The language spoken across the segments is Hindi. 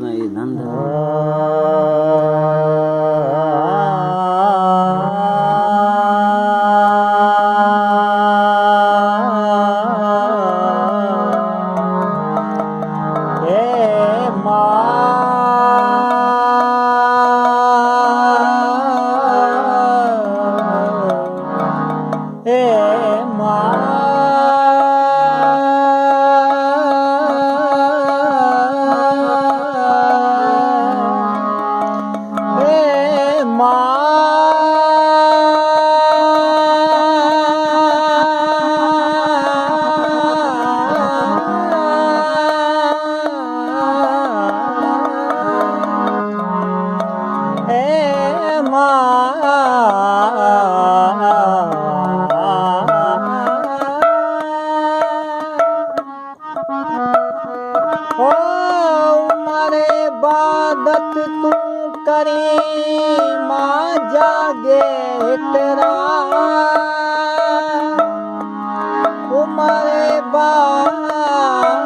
नहीं धंधा तू करी मां जागे हिकरा उमरे बादत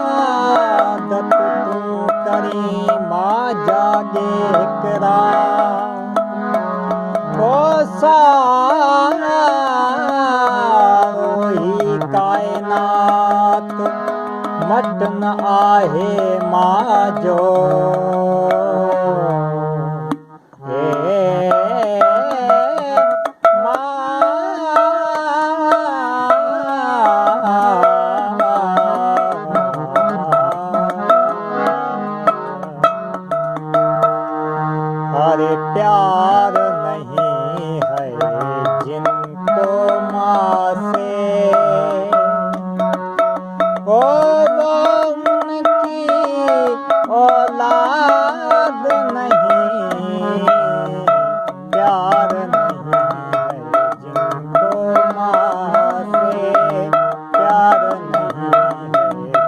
तू करी मां जागे हिकरा ओ सारा ही कायनात मटन आहे मां जो अरे प्यार नहीं है जिनको माँ से वो उनकी औलाद नहीं। प्यार नहीं है जिनको माँ से, प्यार नहीं है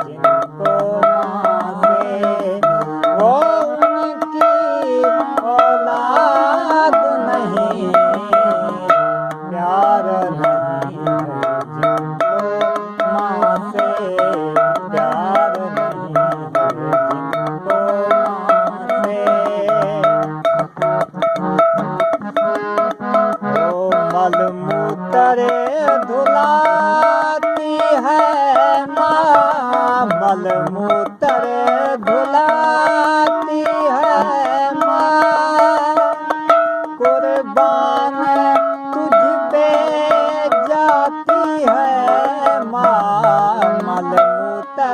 जिनको माँ से, वो उनकी औलाद नहीं। प्यार नहीं है जिनको माँ से, प्यार नहीं है जिनको माँ से। ओ मलमूत्र धुलाती है माँ, मलमूत्र धुलाती है माँ, कुर्बान तुझ पे जाती है माँ। मलमूत्र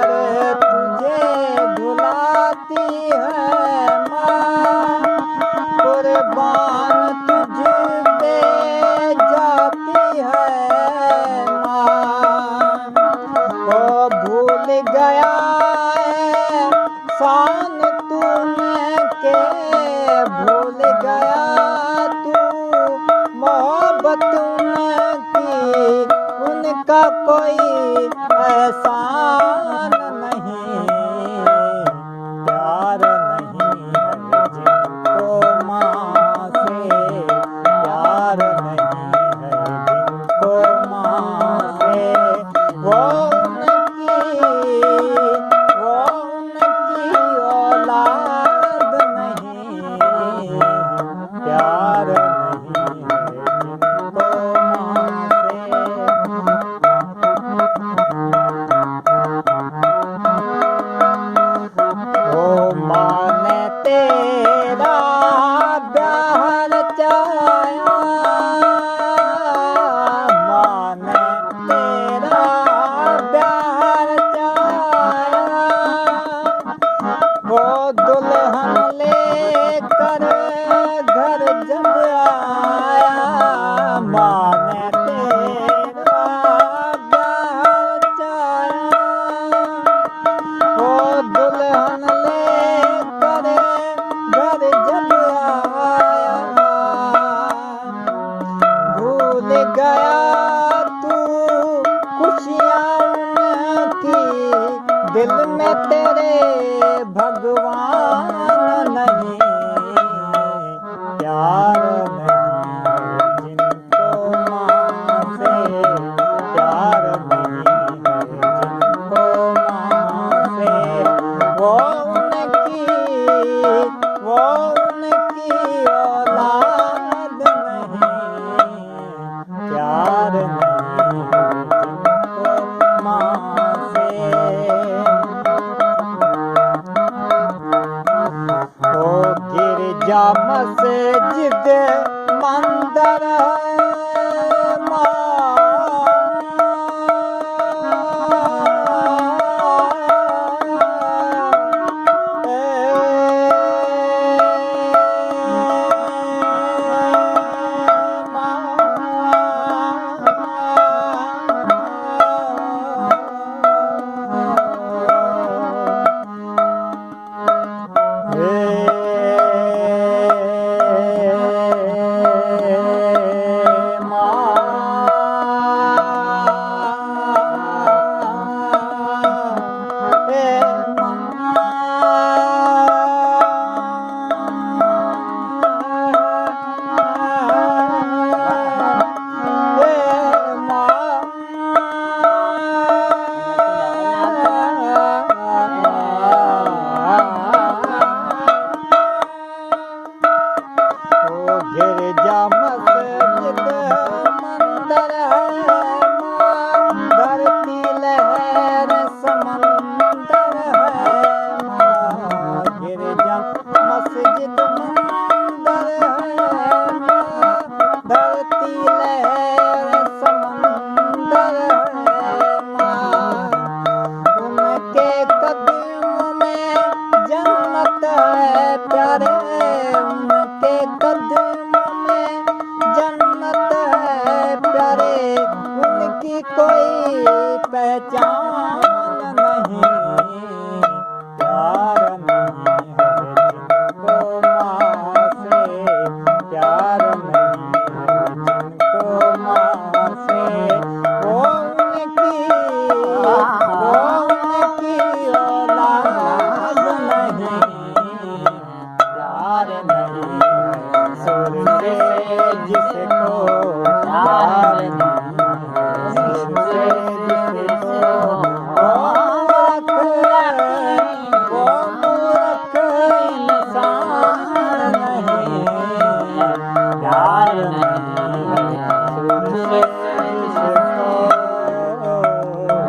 तुझे धुलाती है माँ, कुर्बान तुझ पे जाती है माँ। ओ भूल गया है शान तूने के, भूल गया तू मोहब्बत उनकी, उनका कोई एहसान नहीं। प्यार नहीं है जिनको माँ से, प्यार नहीं है जिनको माँ से, वो उनकी औलाद नहीं। प्यार नहीं है जिनको माँ से। ओ माँ ने तेरा ब्याह रचाया, माँ ने तेरा ब्याह रचाया, वो दुल्हन लेकर घर जब आया, माँ ने तेरा ब्याह रचाया, वो दुल्हन लेकर घर जब आया। भूल गया तू खुशियाँ उनकी, दिल में तेरे भगवान नहीं। प्यार नहीं जा मस्जिद मंदिर जिसके